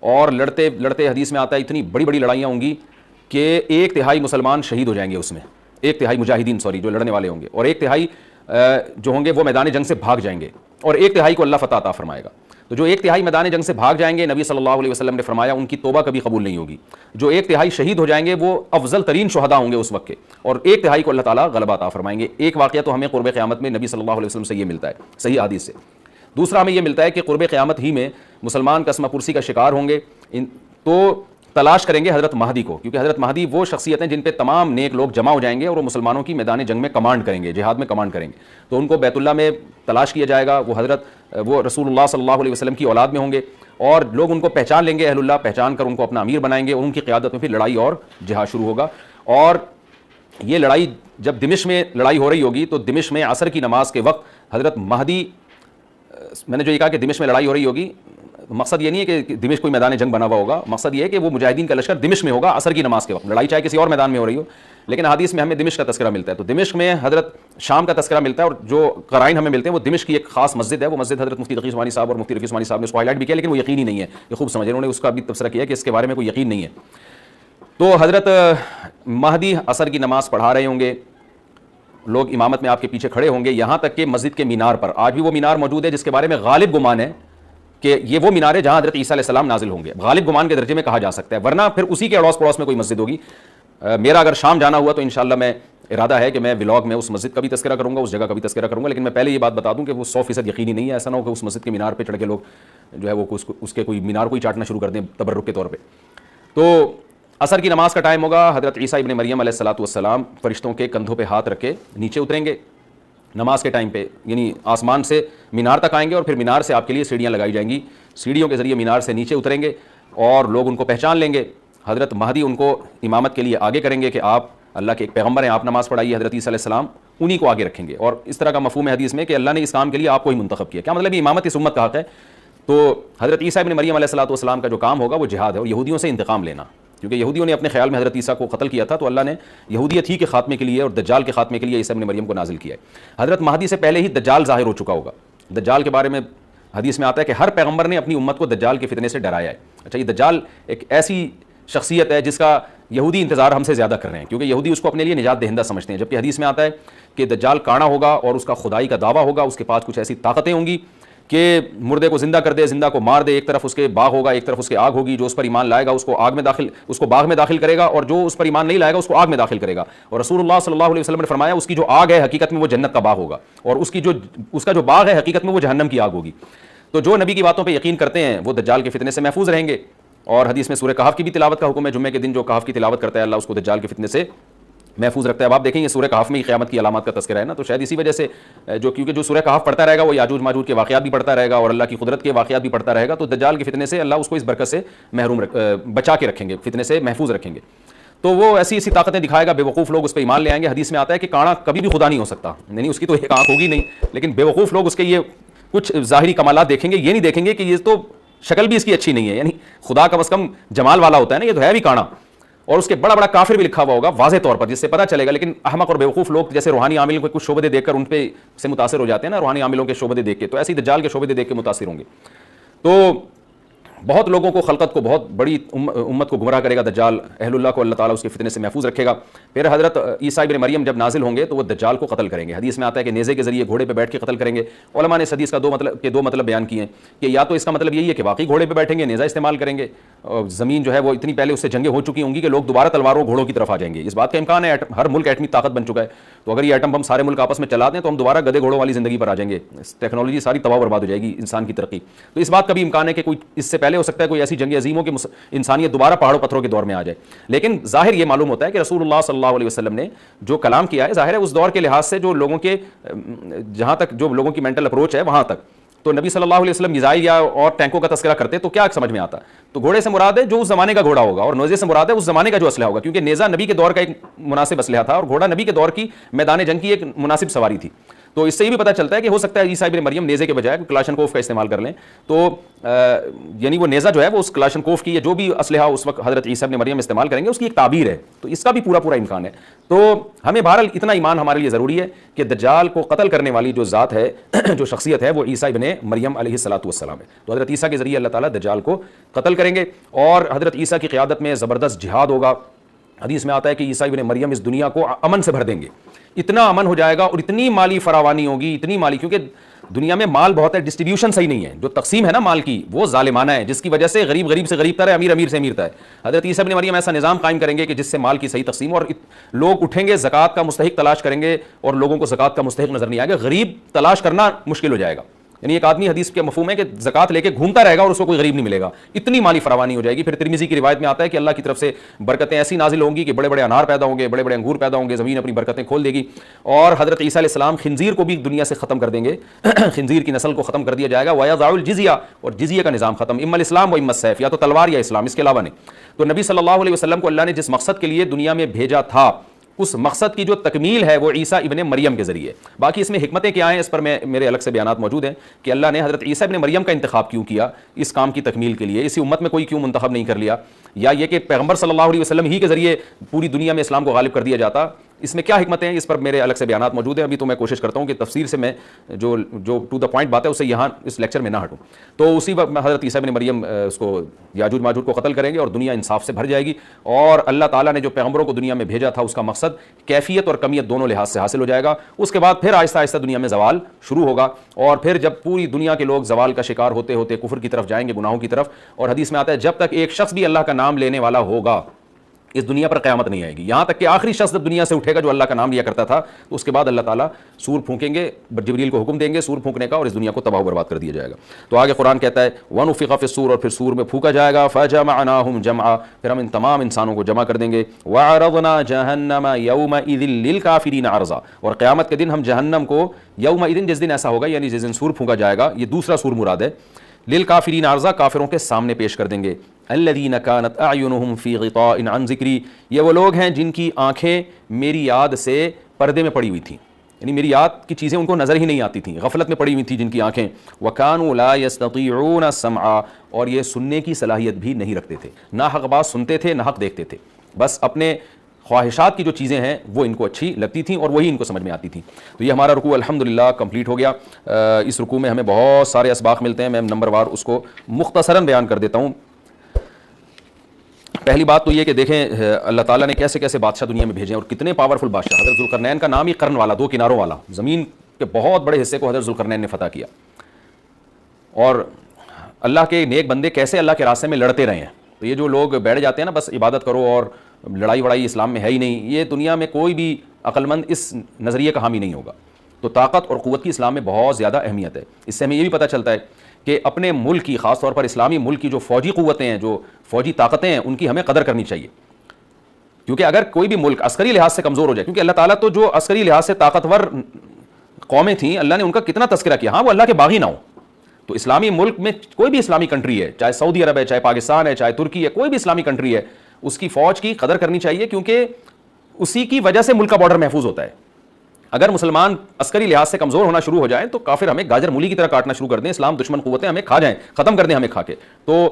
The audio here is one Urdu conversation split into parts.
اور لڑتے لڑتے حدیث میں آتا ہے اتنی بڑی بڑی لڑائیاں ہوں گی کہ 1/3 مسلمان شہید ہو جائیں گے اس میں، 1/3 مجاہدین جو لڑنے والے ہوں گے، اور 1/3 جو ہوں گے وہ میدان جنگ سے بھاگ جائیں گے، اور 1/3 کو اللہ فتح عطا فرمائے گا۔ تو جو 1/3 میدان جنگ سے بھاگ جائیں گے، نبی صلی اللہ علیہ وسلم نے فرمایا ان کی توبہ کبھی قبول نہیں ہوگی۔ جو 1/3 شہید ہو جائیں گے وہ افضل ترین شہداء ہوں گے اس وقت کے، اور 1/3 کو اللہ تعالیٰ غلبہ عطا فرمائیں گے۔ ایک واقعہ تو ہمیں قرب قیامت میں نبی صلی اللہ علیہ وسلم سے یہ ملتا ہے صحیح حدیث سے۔ دوسرا ہمیں یہ ملتا ہے کہ قرب قیامت ہی میں مسلمان قسمہ پرسی کا شکار ہوں گے تو تلاش کریں گے حضرت مہدی کو، کیونکہ حضرت مہدی وہ شخصیت ہیں جن پہ تمام نیک لوگ جمع ہو جائیں گے اور وہ مسلمانوں کی میدان جنگ میں کمانڈ کریں گے، جہاد میں کمانڈ کریں گے۔ تو ان کو بیت اللہ میں تلاش کیا جائے گا، وہ رسول اللہ صلی اللہ علیہ وسلم کی اولاد میں ہوں گے، اور لوگ ان کو پہچان لیں گے، اہل اللہ پہچان کر ان کو اپنا امیر بنائیں گے، اور ان کی قیادت میں پھر لڑائی اور جہاد شروع ہوگا۔ اور یہ لڑائی جب دمشق میں لڑائی ہو رہی ہوگی تو دمشق میں عصر کی نماز کے وقت حضرت مہدی، میں نے جو یہ کہا کہ دمشق میں لڑائی ہو رہی ہوگی، مقصد یہ نہیں ہے کہ دمشق کوئی میدان جنگ بنا ہوا ہوگا، مقصد یہ ہے کہ وہ مجاہدین کا لشکر دمشق میں ہوگا عصر کی نماز کے وقت، لڑائی چاہے کسی اور میدان میں ہو رہی ہو، لیکن حدیث میں ہمیں دمشق کا تذکرہ ملتا ہے۔ تو دمشق میں حضرت شام کا تذکرہ ملتا ہے، اور جو قرائن ہمیں ملتے ہیں وہ دمشق کی ایک خاص مسجد ہے، وہ مسجد حضرت مفتی تقی عثمانی صاحب اور مفتی رفیع عثمانی صاحب نے اس کو ہائی لائٹ بھی کیا، لیکن وہ یقینی نہیں ہے، یہ خوب سمجھیں، انہوں نے اس کا بھی تبصرہ کیا کہ اس کے بارے میں کوئی یقین نہیں ہے۔ تو حضرت مہدی عصر کی نماز پڑھا رہے ہوں گے، لوگ امامت میں آپ کے پیچھے کھڑے ہوں گے، یہاں تک کہ مسجد کے مینار پر، آج بھی وہ مینار موجود ہے جس کے بارے میں غالب گمان ہے کہ یہ وہ مینار ہے جہاں حضرت عیسیٰ علیہ السلام نازل ہوں گے، غالب گمان کے درجے میں کہا جا سکتا ہے، ورنہ پھر اسی کے اڑوس پڑوس میں کوئی مسجد ہوگی۔ میرا اگر شام جانا ہوا تو انشاءاللہ میں ارادہ ہے کہ میں ولاگ میں اس مسجد کا بھی تذکرہ کروں گا، اس جگہ کا بھی تذکرہ کروں گا، لیکن میں پہلے یہ بات بتا دوں کہ وہ 100% یقینی نہیں ہے، ایسا نہ ہو کہ اس مسجد کے مینار پہ چڑھ کے لوگ جو ہے وہ اس کے کوئی مینار کو ہی چاٹنا شروع کر دیں تبرک کے طور پہ۔ تو عصر کی نماز کا ٹائم ہوگا، حضرت عیسیٰ ابن مریم علیہ الصلوۃ والسلام فرشتوں کے کندھوں پہ ہاتھ رکھ کے نیچے اتریں گے نماز کے ٹائم پہ، یعنی آسمان سے مینار تک آئیں گے، اور پھر مینار سے آپ کے لیے سیڑھیاں لگائی جائیں گی، سیڑھیوں کے ذریعے مینار سے نیچے اتریں گے، اور لوگ ان کو پہچان لیں گے۔ حضرت مہدی ان کو امامت کے لیے آگے کریں گے کہ آپ اللہ کے ایک پیغمبر ہیں، آپ نماز پڑھائیے، حضرت عیسیٰ علیہ السلام انہی کو آگے رکھیں گے، اور اس طرح کا مفہوم ہے حدیث میں کہ اللہ نے اس کام کے لیے آپ کو ہی منتخب کیا۔ کیا مطلب یہ امامت اس امت کا حق ہے؟ تو حضرت عیسیٰ ابن مریم علیہ الصلوۃ والسلام کا جو کام ہوگا وہ جہاد ہے، اور یہودیوں سے انتقام لینا، کیونکہ یہودیوں نے اپنے خیال میں حضرت عیسیٰ کو قتل کیا تھا، تو اللہ نے یہودیت ہی کے خاتمے کے لیے اور دجال کے خاتمے کے لیے عیسیٰ ابن مریم کو نازل کیا ہے۔ حضرت مہدی سے پہلے ہی دجال ظاہر ہو چکا ہوگا، دجال کے بارے میں حدیث میں آتا ہے کہ ہر پیغمبر نے اپنی امت کو دجال کے فتنے سے ڈرایا ہے۔ اچھا، یہ دجال ایک ایسی شخصیت ہے جس کا یہودی انتظار ہم سے زیادہ کر رہے ہیں، کیونکہ یہودی اس کو اپنے لیے نجات دہندہ سمجھتے ہیں، جبکہ حدیث میں آتا ہے کہ دجال کانا ہوگا اور اس کا خدائی کا دعویٰ ہوگا، اس کے پاس کچھ ایسی طاقتیں ہوں گی کہ مردے کو زندہ کر دے، زندہ کو مار دے، ایک طرف اس کے باغ ہوگا، ایک طرف اس کے آگ ہوگی، جو اس پر ایمان لائے گا اس کو باغ میں داخل کرے گا، اور جو اس پر ایمان نہیں لائے گا اس کو آگ میں داخل کرے گا۔ اور رسول اللہ صلی اللہ علیہ وسلم نے فرمایا اس کی جو آگ ہے حقیقت میں وہ جنت کا باغ ہوگا، اور اس کا جو باغ ہے حقیقت میں وہ جہنم کی آگ ہوگی۔ تو جو نبی کی باتوں پہ یقین کرتے ہیں وہ دجال کے فتنے سے محفوظ رہیں گے، اور حدیث میں سورہ کہف کی بھی تلاوت کا حکم ہے، جمعے کے دن جو کہف کی تلاوت کرتا ہے اللہ اس کو دجال کے فتنے سے محفوظ رکھتا ہے۔ اب آپ دیکھیں گے سورہ کہف میں ہی قیامت کی علامات کا تذکرہ ہے نا، تو شاید اسی وجہ سے کیونکہ جو سورہ کہف پڑھتا رہے گا وہ یاجوج ماجوج کے واقعات بھی پڑھتا رہے گا اور اللہ کی قدرت کے واقعات بھی پڑھتا رہے گا، تو دجال کے فتنے سے اللہ اس کو اس برکت سے بچا کے رکھیں گے، فتنے سے محفوظ رکھیں گے۔ تو وہ ایسی طاقتیں دکھائے گا، بے وقوف لوگ اس پہ ایمان لے آئیں گے۔ حدیث میں آتا ہے کہ کانا کبھی بھی خدا نہیں ہو سکتا، یعنی اس کی تو ایک آنکھ ہوگی نہیں، لیکن بے وقوف لوگ اس کے یہ کچھ ظاہری کمالات دیکھیں گے، یہ نہیں دیکھیں گے کہ یہ تو شکل بھی اس کی اچھی نہیں ہے، یعنی خدا کم از کم جمال والا ہوتا ہے نا، یہ تو ہے بھی کانا، اور اس کے بڑا بڑا کافر بھی لکھا ہوا ہوگا واضح طور پر، جس سے پتہ چلے گا۔ لیکن احمق اور بیوقوف لوگ جیسے روحانی عاملوں کے کچھ شعبے دیکھ کر ان پہ سے متاثر ہو جاتے ہیں نا، روحانی عاملوں کے شعبے دیکھ کے، تو ایسی دجال کے شعبے دیکھ کے متاثر ہوں گے۔ تو بہت لوگوں کو، خلقت کو، بہت بڑی امت کو گمراہ کرے گا دجال، اہل اللہ کو اللہ تعالیٰ اس کے فتنے سے محفوظ رکھے گا۔ پھر حضرت عیسیٰ ابن مریم جب نازل ہوں گے تو وہ دجال کو قتل کریں گے۔ حدیث میں آتا ہے کہ نیزے کے ذریعے گھوڑے پہ بیٹھ کے قتل کریں گے۔ علماء نے اس حدیث کا دو مطلب بیان کیے ہیں کہ یا تو اس کا مطلب یہی ہے کہ واقعی گھوڑے پہ بیٹھیں گے، نیزہ استعمال کریں گے، اور زمین جو ہے وہ اتنی پہلے اس سے جنگیں ہو چکی ہوں گی کہ لوگ دوبارہ تلواروں گھوڑوں کی طرف آ جائیں گے۔ اس بات کا امکان ہے، ہر ملک ایٹمی طاقت بن چکا ہے، تو اگر یہ ایٹم بم سارے ملک آپس میں چلا دیں تو ہم دوبارہ گدے گھوڑوں والی زندگی پر آ جائیں گے، ٹیکنالوجی ساری تباہ برباد ہو جائے گی، انسان کی ترقی۔ تو اس بات کا بھی امکان ہے کہ کوئی اس سے پہلے ہو سکتا ہے کوئی ایسی جنگ عظیم ہو کہ انسانیت دوبارہ پہاڑوں پتھروں کے دور میں آ جائے۔ لیکن ظاہر یہ معلوم ہوتا ہے کہ رسول اللہ صلی اللہ علیہ وسلم نے جو کلام کیا ہے، ظاہر ہے اس دور کے لحاظ سے جو لوگوں کے جہاں تک جو لوگوں کی مینٹل اپروچ ہے وہاں تک، تو نبی صلی اللہ علیہ وسلم میزائل یا اور ٹینکوں کا تذکرہ کرتے تو کیا سمجھ میں آتا؟ تو گھوڑے سے مراد ہے جو اس زمانے کا گھوڑا ہوگا، اور نیزے سے مراد ہے اس زمانے کا جو اسلحہ ہوگا، کیونکہ نیزہ نبی کے دور کا ایک مناسب اسلحہ تھا اور گھوڑا نبی کے دور کی میدان جنگ کی ایک مناسب سواری تھی۔ تو اس سے یہ بھی پتہ چلتا ہے کہ ہو سکتا ہے عیسیٰ ابن مریم نیزے کے بجائے کلاشنکوف کا استعمال کر لیں، تو یعنی وہ نیزہ جو ہے وہ اس کلاشنکوف کی یا جو بھی اسلحہ اس وقت حضرت عیسیٰ ابن مریم استعمال کریں گے اس کی ایک تعبیر ہے، تو اس کا بھی پورا امکان ہے۔ تو ہمیں بہرحال اتنا ایمان ہمارے لیے ضروری ہے کہ دجال کو قتل کرنے والی جو ذات ہے جو شخصیت ہے وہ عیسیٰ ابن مریم علیہ الصلوۃ والسلام ہے۔ تو حضرت عیسیٰ کے ذریعے اللہ تعالیٰ دجال کو قتل کریں گے، اور حضرت عیسیٰ کی قیادت میں زبردست جہاد ہوگا۔ حدیث میں آتا ہے کہ عیسیٰ ابن مریم اس دنیا کو امن سے بھر دیں گے، اتنا امن ہو جائے گا اور اتنی مالی فراوانی ہوگی، اتنی مالی، کیونکہ دنیا میں مال بہت ہے، ڈسٹریبیوشن صحیح نہیں ہے، جو تقسیم ہے نا مال کی وہ ظالمانہ ہے، جس کی وجہ سے غریب سے غریب تر ہے، امیر سے امیر تر ہے۔ حضرت عیسیٰ ابن مریم ایسا نظام قائم کریں گے کہ جس سے مال کی صحیح تقسیم، اور لوگ اٹھیں گے زکوٰۃ کا مستحق تلاش کریں گے اور لوگوں کو زکوٰۃ کا مستحق نظر نہیں آئے گا، غریب تلاش کرنا مشکل ہو جائے گا۔ یعنی ایک آدمی حدیث کے مفہوم ہے کہ زکوٰۃ لے کے گھومتا رہے گا اور اس کو کوئی غریب نہیں ملے گا، اتنی مالی فراوانی ہو جائے گی۔ پھر ترمذی کی روایت میں آتا ہے کہ اللہ کی طرف سے برکتیں ایسی نازل ہوں گی کہ بڑے بڑے انار پیدا ہوں گے، بڑے بڑے انگور پیدا ہوں گے، زمین اپنی برکتیں کھول دے گی، اور حضرت عیسیٰ علیہ السلام خنزیر کو بھی دنیا سے ختم کر دیں گے خنزیر کی نسل کو ختم کر دیا جائے گا، وَيَضَعُ الْجِزْيَةَ، اور جزیہ کا نظام ختم، اما الاسلام و اما السیف، یا تو تلوار یا اسلام، اس کے علاوہ نہیں۔ تو نبی صلی اللہ علیہ وسلم کو اللہ نے جس مقصد کے لیے دنیا میں بھیجا تھا اس مقصد کی جو تکمیل ہے وہ عیسیٰ ابن مریم کے ذریعے۔ باقی اس میں حکمتیں کیا ہیں اس پر میرے الگ سے بیانات موجود ہیں کہ اللہ نے حضرت عیسیٰ ابن مریم کا انتخاب کیوں کیا اس کام کی تکمیل کے لیے، اسی امت میں کوئی کیوں منتخب نہیں کر لیا، یا یہ کہ پیغمبر صلی اللہ علیہ وسلم ہی کے ذریعے پوری دنیا میں اسلام کو غالب کر دیا جاتا، اس میں کیا حکمتیں ہیں اس پر میرے الگ سے بیانات موجود ہیں۔ ابھی تو میں کوشش کرتا ہوں کہ تفسیر سے میں جو ٹو دا پوائنٹ بات ہے اسے یہاں اس لیکچر میں نہ ہٹوں۔ تو اسی وقت حضرت عیسیٰ ابن مریم اس کو یاجوج ماجوج کو قتل کریں گے اور دنیا انصاف سے بھر جائے گی، اور اللہ تعالیٰ نے جو پیغمبروں کو دنیا میں بھیجا تھا اس کا مقصد کیفیت اور کمیت دونوں لحاظ سے حاصل ہو جائے گا۔ اس کے بعد پھر آہستہ آہستہ دنیا میں زوال شروع ہوگا، اور پھر جب پوری دنیا کے لوگ زوال کا شکار ہوتے ہوتے کفر کی طرف جائیں گے، گناہوں کی طرف، اور حدیث میں آتا ہے جب تک ایک شخص بھی اللہ کا نام لینے والا ہوگا اس دنیا پر قیامت نہیں آئے گی، یہاں تک کہ آخری شخص جب دنیا سے اٹھے گا جو اللہ کا نام لیا کرتا تھا، تو اس کے بعد اللہ تعالیٰ سور پھونکیں گے، جبریل کو حکم دیں گے سور پھونکنے کا، اور اس دنیا کو تباہ و برباد کر دیا جائے گا۔ تو آگے قرآن کہتا ہے وَنُفِخَ فِي الصُّورِ، اور پھر سور میں پھونکا جائے گا، فَجَمَعْنَاهُمْ جَمْعًا، پھر ہم ان تمام انسانوں کو جمع کر دیں گے، وَعَرَضْنَا جَهَنَّمَ يَوْمَئِذٍ لِّلْكَافِرِينَ عَرْضًا، اور قیامت کے دن ہم جہنم کو یومئذ، جس دن ایسا ہوگا یعنی جس دن سور پھونکا جائے گا، یہ دوسرا سور مراد ہے، للکافرین عرضا، کافروں کے سامنے پیش کر دیں گے۔ الذین کانت اعینہم فی غطاء عن ذکری، یہ وہ لوگ ہیں جن کی آنکھیں میری یاد سے پردے میں پڑی ہوئی تھیں، یعنی میری یاد کی چیزیں ان کو نظر ہی نہیں آتی تھیں، غفلت میں پڑی ہوئی تھیں جن کی آنکھیں، وکانوا لا یستطیعون السمع، اور یہ سننے کی صلاحیت بھی نہیں رکھتے تھے، نہ حق بات سنتے تھے نہ حق دیکھتے تھے، بس اپنے خواہشات کی جو چیزیں ہیں وہ ان کو اچھی لگتی تھیں اور وہی ان کو سمجھ میں آتی تھیں۔ تو یہ ہمارا رکوع الحمدللہ کمپلیٹ ہو گیا۔ اس رکوع میں ہمیں بہت سارے اسباق ملتے ہیں، میں نمبر وار اس کو مختصراً بیان کر دیتا ہوں۔ پہلی بات تو یہ کہ دیکھیں اللہ تعالیٰ نے کیسے کیسے بادشاہ دنیا میں بھیجے اور کتنے پاورفل بادشاہ۔ حضرت ذوالقرنین کا نام ہی قرن والا، دو کناروں والا، زمین کے بہت بڑے حصے کو حضرت ذوالقرنین نے فتح کیا، اور اللہ کے نیک بندے کیسے اللہ کے راستے میں لڑتے رہے ہیں۔ تو یہ جو لوگ بیٹھ جاتے ہیں نا بس عبادت کرو اور لڑائی وڑائی اسلام میں ہے ہی نہیں، یہ دنیا میں کوئی بھی عقل مند اس نظریے کا حامی نہیں ہوگا۔ تو طاقت اور قوت کی اسلام میں بہت زیادہ اہمیت ہے۔ اس سے ہمیں یہ بھی پتہ چلتا ہے کہ اپنے ملک کی، خاص طور پر اسلامی ملک کی جو فوجی قوتیں ہیں، جو فوجی طاقتیں ہیں، ان کی ہمیں قدر کرنی چاہیے، کیونکہ اگر کوئی بھی ملک عسکری لحاظ سے کمزور ہو جائے، کیونکہ اللہ تعالیٰ تو جو عسکری لحاظ سے طاقتور قومیں تھیں اللہ نے ان کا کتنا تذکرہ کیا، ہاں وہ اللہ کے باغی نہ ہوں۔ تو اسلامی ملک میں کوئی بھی اسلامی کنٹری ہے، چاہے سعودی عرب ہے، چاہے پاکستان ہے، چاہے ترکی ہے، کوئی بھی اسلامی کنٹری ہے، اس کی فوج کی قدر کرنی چاہیے، کیونکہ اسی کی وجہ سے ملک کا بارڈر محفوظ ہوتا ہے۔ اگر مسلمان عسکری لحاظ سے کمزور ہونا شروع ہو جائیں تو کافر ہمیں گاجر مولی کی طرح کاٹنا شروع کر دیں، اسلام دشمن قوتیں ہمیں کھا جائیں، ختم کر دیں ہمیں کھا کے۔ تو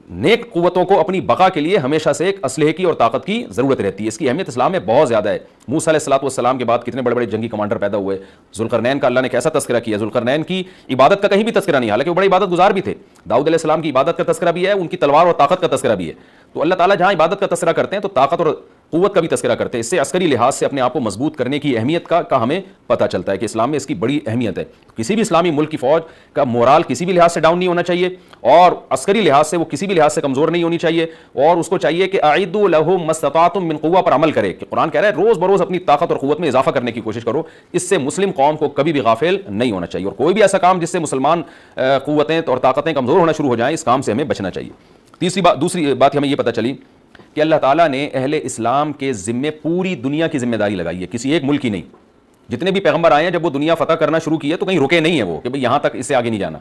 نیک قوتوں کو اپنی بقا کے لیے ہمیشہ سے ایک اسلحے کی اور طاقت کی ضرورت رہتی ہے، اس کی اہمیت اسلام میں بہت زیادہ ہے۔ موسیٰ علیہ الصلوۃ والسلام کے بعد کتنے بڑے بڑے جنگی کمانڈر پیدا ہوئے، ذوالقرنین کا اللہ نے کیسا تذکرہ کیا، ذوالقرنین کی عبادت کا کہیں بھی تذکرہ نہیں، حالانکہ وہ بڑے عبادت گزار بھی تھے۔ داؤد علیہ السلام کی عبادت کا تذکرہ بھی ہے، ان کی تلوار اور طاقت کا تذکرہ بھی ہے۔ تو اللہ تعالیٰ جہاں عبادت کا تذکرہ کرتے ہیں تو طاقت اور قوت کا بھی تذکرہ کرتے ہیں، اس سے عسکری لحاظ سے اپنے آپ کو مضبوط کرنے کی اہمیت کا ہمیں پتہ چلتا ہے کہ اسلام میں اس کی بڑی اہمیت ہے۔ کسی بھی اسلامی ملک کی فوج کا مورال کسی بھی لحاظ سے ڈاؤن نہیں ہونا چاہیے، اور عسکری لحاظ سے وہ کسی بھی لحاظ سے کمزور نہیں ہونی چاہیے، اور اس کو چاہیے کہ اعدوا لهم ما استطعتم من قوہ پر عمل کرے، کہ قرآن کہہ رہا ہے روز بروز اپنی طاقت اور قوت میں اضافہ کرنے کی کوشش کرو۔ اس سے مسلم قوم کو کبھی بھی غافل نہیں ہونا چاہیے، اور کوئی بھی ایسا کام جس سے مسلمان قوتیں اور طاقتیں کمزور ہونا شروع ہو جائیں، اس کام سے ہمیں بچنا چاہیے۔ دوسری بات ہمیں یہ پتہ چلی کہ اللہ تعالیٰ نے اہل اسلام کے ذمے پوری دنیا کی ذمہ داری لگائی ہے، کسی ایک ملک کی نہیں۔ جتنے بھی پیغمبر آئے ہیں جب وہ دنیا فتح کرنا شروع کی ہے تو کہیں رکے نہیں ہیں وہ کہ بھئی یہاں تک، اس سے آگے نہیں جانا۔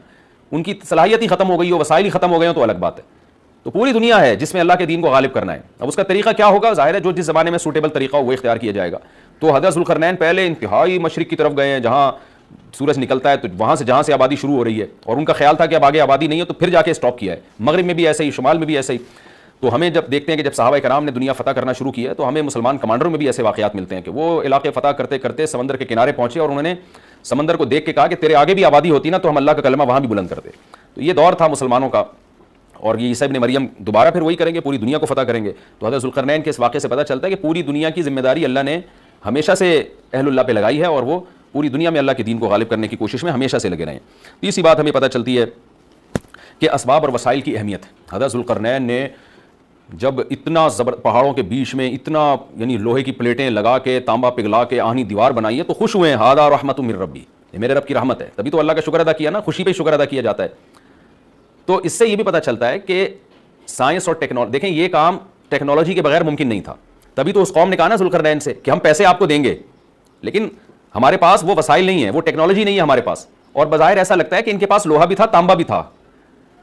ان کی صلاحیت ہی ختم ہو گئی ہو، وسائل ہی ختم ہو گئے ہوں تو الگ بات ہے۔ تو پوری دنیا ہے جس میں اللہ کے دین کو غالب کرنا ہے۔ اب اس کا طریقہ کیا ہوگا، ظاہر ہے جو جس زمانے میں سوٹیبل طریقہ ہو وہ اختیار کیا جائے گا۔ تو حضرت ذوالقرنین پہلے انتہائی مشرق کی طرف گئے ہیں جہاں سورج نکلتا ہے، تو وہاں سے جہاں سے آبادی شروع ہو رہی ہے، اور ان کا خیال تھا کہ اب آگے آبادی نہیں ہے، تو پھر جا کے اسٹاپ کیا ہے۔ مغرب میں بھی ایسے ہی، شمال میں بھی ایسے ہی۔ تو ہمیں جب دیکھتے ہیں کہ جب صحابہ کرام نے دنیا فتح کرنا شروع کی ہے، تو ہمیں مسلمان کمانڈروں میں بھی ایسے واقعات ملتے ہیں کہ وہ علاقے فتح کرتے کرتے سمندر کے کنارے پہنچے اور انہوں نے سمندر کو دیکھ کے کہا کہ تیرے آگے بھی آبادی ہوتی نا تو ہم اللہ کا کلمہ وہاں بھی بلند کرتے۔ تو یہ دور تھا مسلمانوں کا، اور یہ عیسیٰ ابن مریم دوبارہ پھر وہی کریں گے، پوری دنیا کو فتح کریں گے۔ تو حضرت ذوالقرنین کے اس واقعے سے پتہ چلتا ہے کہ پوری دنیا کی ذمہ داری اللہ نے ہمیشہ سے اہل اللہ پہ لگائی ہے، اور وہ پوری دنیا میں اللہ کے دین کو غالب کرنے کی کوشش میں ہمیشہ سے لگے رہے ہیں۔ تیسری بات ہمیں پتہ چلتی ہے کہ اسباب اور وسائل کی اہمیت۔ حضرت ذوالقرنین نے جب اتنا پہاڑوں کے بیچ میں اتنا یعنی لوہے کی پلیٹیں لگا کے، تانبا پگھلا کے آہنی دیوار بنائی ہے، تو خوش ہوئے ہیں، ہذا رحمت من ربی، یہ میرے رب کی رحمت ہے، تبھی تو اللہ کا شکر ادا کیا نا، خوشی پہ شکر ادا کیا جاتا ہے۔ تو اس سے یہ بھی پتہ چلتا ہے کہ سائنس اور ٹیکنالوجی، دیکھیں یہ کام ٹیکنالوجی کے بغیر ممکن نہیں تھا، تبھی تو اس قوم نے کہا نا ذوالقرنین سے کہ ہم پیسے آپ کو دیں گے، لیکن ہمارے پاس وہ وسائل نہیں ہیں، وہ ٹیکنالوجی نہیں ہے ہمارے پاس۔ اور بظاہر ایسا لگتا ہے کہ ان کے پاس لوہا بھی تھا، تانبا بھی تھا،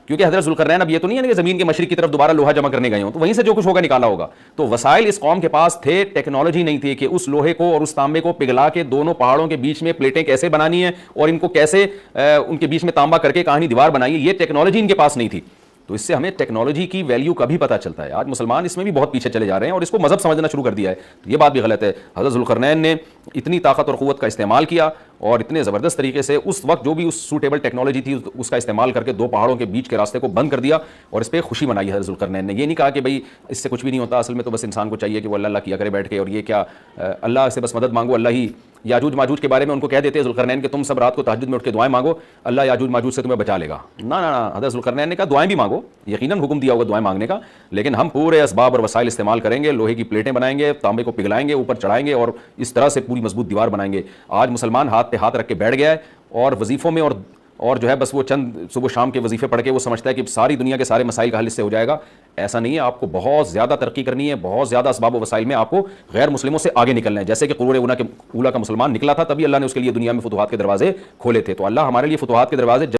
کیونکہ حضرت ذوالقرنین اب یہ تو نہیں ہے کہ زمین کے مشرق کی طرف دوبارہ لوہا جمع کرنے گئے ہوں، تو وہیں سے جو کچھ ہوگا نکالا ہوگا۔ تو وسائل اس قوم کے پاس تھے، ٹیکنالوجی نہیں تھی کہ اس لوہے کو اور اس تانبے کو پگھلا کے دونوں پہاڑوں کے بیچ میں پلیٹیں کیسے بنانی ہیں اور ان کو کیسے ان کے بیچ میں تانبا کر کے کہانی دیوار بنائی ہے، یہ ٹیکنالوجی ان کے پاس نہیں تھی۔ تو اس سے ہمیں ٹیکنالوجی کی ویلیو کا بھی پتہ چلتا ہے۔ آج مسلمان اس میں بھی بہت پیچھے چلے جا رہے ہیں اور اس کو مذہب سمجھنا شروع کر دیا ہے، تو یہ بات بھی غلط ہے۔ حضرت ذوالقرنین نے اتنی طاقت اور قوت کا استعمال کیا اور اتنے زبردست طریقے سے اس وقت جو بھی اس سوٹیبل ٹیکنالوجی تھی اس کا استعمال کر کے دو پہاڑوں کے بیچ کے راستے کو بند کر دیا، اور اس پہ خوشی منائی حضرت ذوالقرنین نے۔ یہ نہیں کہا کہ بھئی اس سے کچھ بھی نہیں ہوتا، اصل میں تو بس انسان کو چاہیے کہ وہ اللہ کیا کرے بیٹھ کے، اور یہ کیا اللہ سے بس مدد مانگو، اللہ ہی۔ یاجوج ماجوج کے بارے میں ان کو کہہ دیتے ہیں ذوالقرنین کہ تم سب رات کو تہجد میں اٹھ کے دعائیں مانگو، اللہ یاجوج ماجوج سے تمہیں بچا لے گا۔ نہ حضرت ذوالقرنین نے کہا دعائیں بھی مانگو، یقیناً حکم دیا ہوگا دعائیں مانگنے کا، لیکن ہم پورے اسباب اور وسائل استعمال کریں گے، لوہے کی پلیٹیں بنائیں گے، تانبے کو پگھلائیں گے، اوپر چڑھائیں گے اور اس طرح سے پوری مضبوط دیوار بنائیں گے۔ آج مسلمان ہاتھ پہ ہاتھ رکھ کے بیٹھ گیا ہے اور وظیفوں میں اور جو ہے بس وہ چند صبح شام کے وظیفے پڑھ کے وہ سمجھتا ہے کہ ساری دنیا کے سارے مسائل کا حل اس سے ہو جائے گا۔ ایسا نہیں ہے، آپ کو بہت زیادہ ترقی کرنی ہے، بہت زیادہ اسباب و وسائل میں آپ کو غیر مسلموں سے آگے نکلنا ہے، جیسے کہ قرون اولیٰ کا مسلمان نکلا تھا، تبھی اللہ نے اس کے لیے دنیا میں فتوحات کے دروازے کھولے تھے۔ تو اللہ ہمارے لیے فتوحات کے دروازے